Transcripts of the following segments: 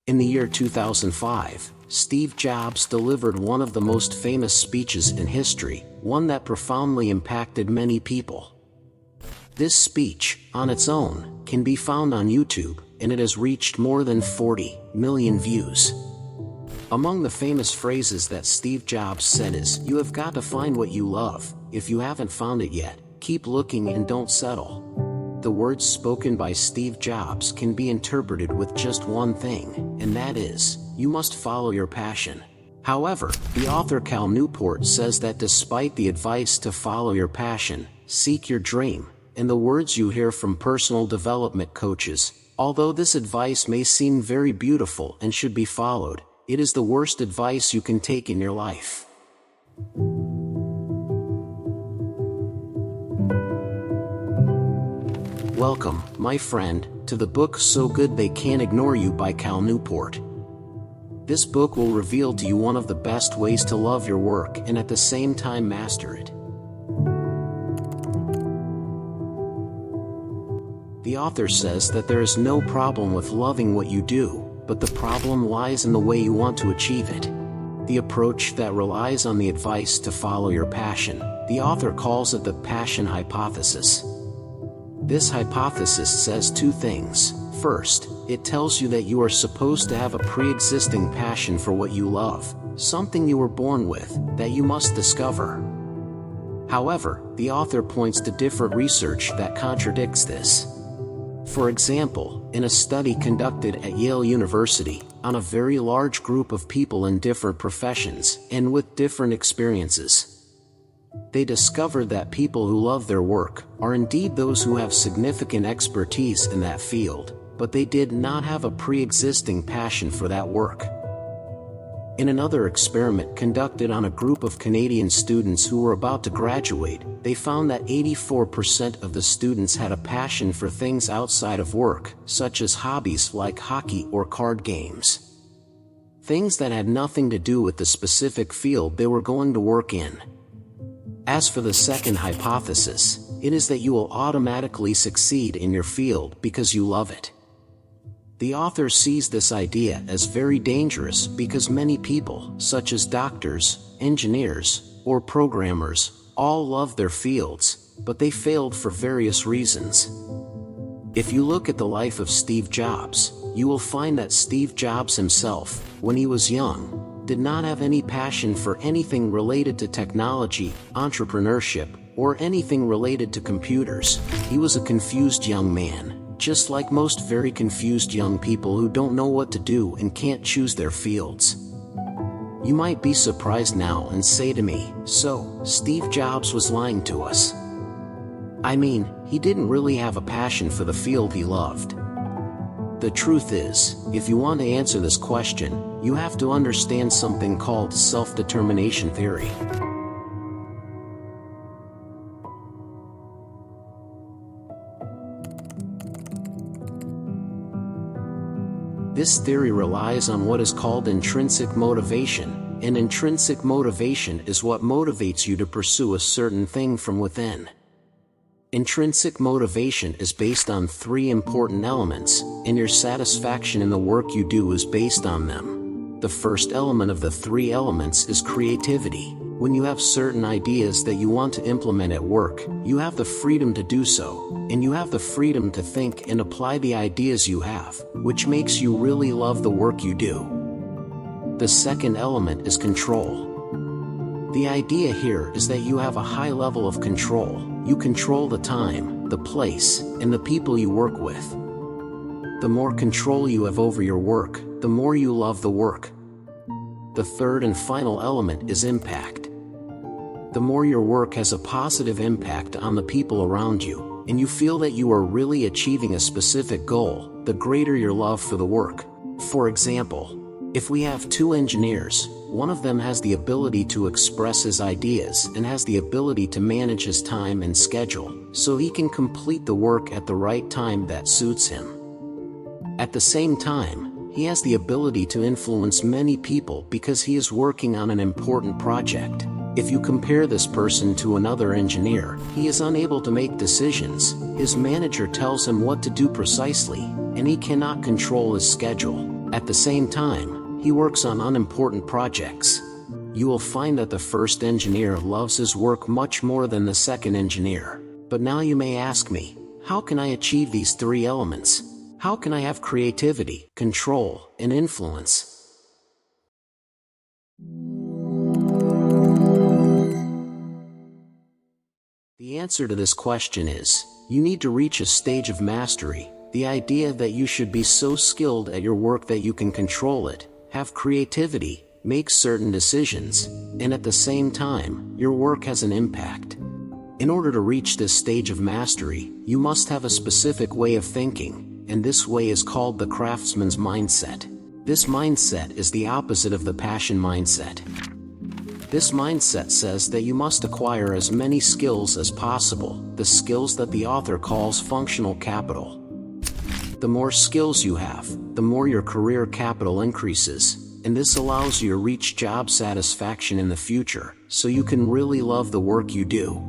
In the year 2005, Steve Jobs delivered one of the most famous speeches in history, one that profoundly impacted many people. This speech, on its own, can be found on YouTube, and it has reached more than 40 million views. Among the famous phrases that Steve Jobs said is, "You have got to find what you love. If you haven't found it yet, keep looking and don't settle." The words spoken by Steve Jobs can be interpreted with just one thing, and that is, you must follow your passion. However, the author Cal Newport says that despite the advice to follow your passion, seek your dream, and the words you hear from personal development coaches, although this advice may seem very beautiful and should be followed, it is the worst advice you can take in your life. Welcome, my friend, to the book So Good They Can't Ignore You by Cal Newport. This book will reveal to you one of the best ways to love your work and at the same time master it. The author says that there is no problem with loving what you do, but the problem lies in the way you want to achieve it. The approach that relies on the advice to follow your passion, the author calls it the passion hypothesis. This hypothesis says two things. First, it tells you that you are supposed to have a pre-existing passion for what you love, something you were born with, that you must discover. However, the author points to different research that contradicts this. For example, in a study conducted at Yale University, on a very large group of people in different professions, and with different experiences, they discovered that people who love their work are indeed those who have significant expertise in that field, but they did not have a pre-existing passion for that work. In another experiment conducted on a group of Canadian students who were about to graduate, they found that 84% of the students had a passion for things outside of work, such as hobbies like hockey or card games. Things that had nothing to do with the specific field they were going to work in. As for the second hypothesis, it is that you will automatically succeed in your field because you love it. The author sees this idea as very dangerous because many people, such as doctors, engineers, or programmers, all love their fields, but they failed for various reasons. If you look at the life of Steve Jobs, you will find that Steve Jobs himself, when he was young, did not have any passion for anything related to technology, entrepreneurship, or anything related to computers. He was a confused young man, just like most very confused young people who don't know what to do and can't choose their fields. You might be surprised now and say to me, so, Steve Jobs was lying to us. I mean, he didn't really have a passion for the field he loved. The truth is, if you want to answer this question, you have to understand something called self-determination theory. This theory relies on what is called intrinsic motivation, and intrinsic motivation is what motivates you to pursue a certain thing from within. Intrinsic motivation is based on three important elements, and your satisfaction in the work you do is based on them. The first element of the three elements is creativity. When you have certain ideas that you want to implement at work, you have the freedom to do so, and you have the freedom to think and apply the ideas you have, which makes you really love the work you do. The second element is control. The idea here is that you have a high level of control. You control the time, the place, and the people you work with. The more control you have over your work, the more you love the work. The third and final element is impact. The more your work has a positive impact on the people around you, and you feel that you are really achieving a specific goal, the greater your love for the work. For example, if we have two engineers, one of them has the ability to express his ideas and has the ability to manage his time and schedule, so he can complete the work at the right time that suits him. At the same time, he has the ability to influence many people because he is working on an important project. If you compare this person to another engineer, he is unable to make decisions, his manager tells him what to do precisely, and he cannot control his schedule. At the same time, he works on unimportant projects. You will find that the first engineer loves his work much more than the second engineer. But now you may ask me, how can I achieve these three elements? How can I have creativity, control, and influence? The answer to this question is, you need to reach a stage of mastery, the idea that you should be so skilled at your work that you can control it, have creativity, make certain decisions, and at the same time, your work has an impact. In order to reach this stage of mastery, you must have a specific way of thinking, and this way is called the Craftsman's Mindset. This mindset is the opposite of the passion mindset. This mindset says that you must acquire as many skills as possible, the skills that the author calls functional capital. The more skills you have, the more your career capital increases, and this allows you to reach job satisfaction in the future, so you can really love the work you do.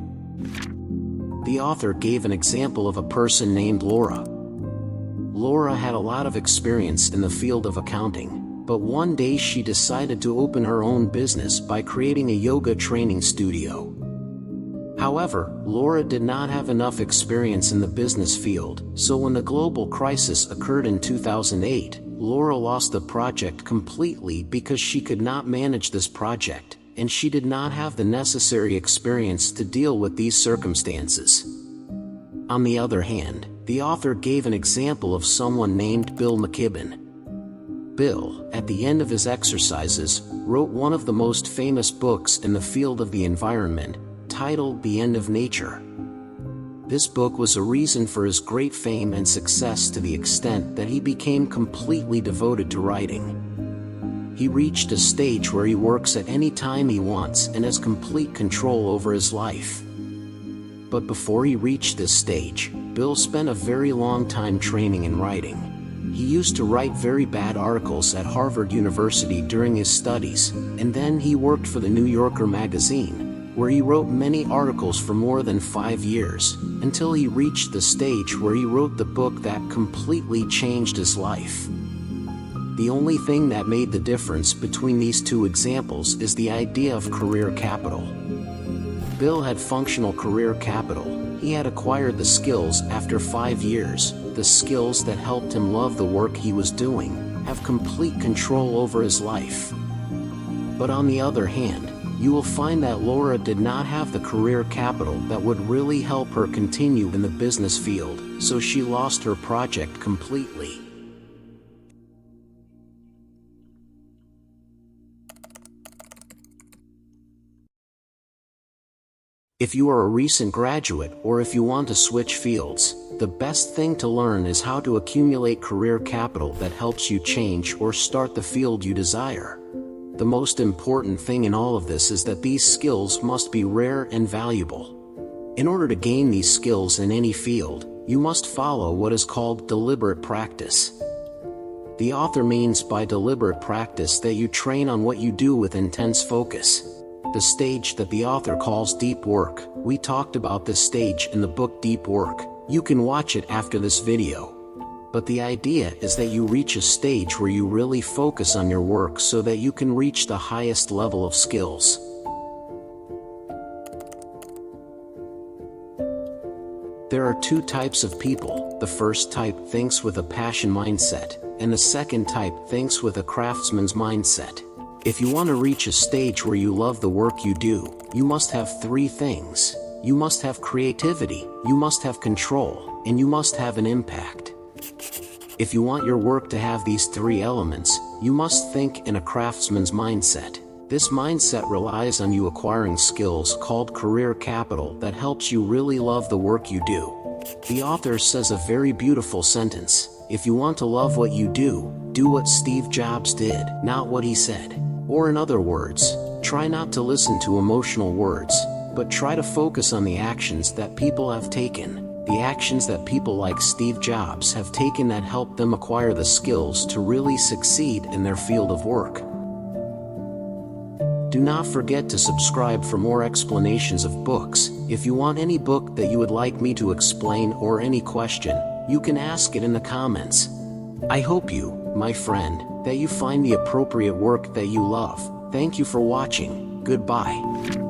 The author gave an example of a person named Laura. Laura had a lot of experience in the field of accounting, but one day she decided to open her own business by creating a yoga training studio. However, Laura did not have enough experience in the business field, so when the global crisis occurred in 2008, Laura lost the project completely because she could not manage this project, and she did not have the necessary experience to deal with these circumstances. On the other hand, the author gave an example of someone named Bill McKibben. Bill, at the end of his exercises, wrote one of the most famous books in the field of the environment, titled The End of Nature. This book was a reason for his great fame and success to the extent that he became completely devoted to writing. He reached a stage where he works at any time he wants and has complete control over his life. But before he reached this stage, Bill spent a very long time training in writing. He used to write very bad articles at Harvard University during his studies, and then he worked for the New Yorker magazine, where he wrote many articles for more than 5 years, until he reached the stage where he wrote the book that completely changed his life. The only thing that made the difference between these two examples is the idea of career capital. Bill had functional career capital. He had acquired the skills after 5 years, the skills that helped him love the work he was doing, have complete control over his life. But on the other hand, you will find that Laura did not have the career capital that would really help her continue in the business field, so she lost her project completely. If you are a recent graduate or if you want to switch fields, the best thing to learn is how to accumulate career capital that helps you change or start the field you desire. The most important thing in all of this is that these skills must be rare and valuable. In order to gain these skills in any field, you must follow what is called deliberate practice. The author means by deliberate practice that you train on what you do with intense focus. The stage that the author calls deep work. We talked about this stage in the book Deep Work. You can watch it after this video. But the idea is that you reach a stage where you really focus on your work so that you can reach the highest level of skills. There are two types of people. The first type thinks with a passion mindset, and the second type thinks with a craftsman's mindset. If you want to reach a stage where you love the work you do, you must have three things. You must have creativity, you must have control, and you must have an impact. If you want your work to have these three elements, you must think in a craftsman's mindset. This mindset relies on you acquiring skills called career capital that helps you really love the work you do. The author says a very beautiful sentence: if you want to love what you do what Steve Jobs did, not what he said. Or in other words, try not to listen to emotional words, but try to focus on the actions that people have taken, the actions that people like Steve Jobs have taken that help them acquire the skills to really succeed in their field of work. Do not forget to subscribe for more explanations of books. If you want any book that you would like me to explain or any question, you can ask it in the comments. I hope you, my friend, that you find the appropriate work that you love. Thank you for watching. Goodbye.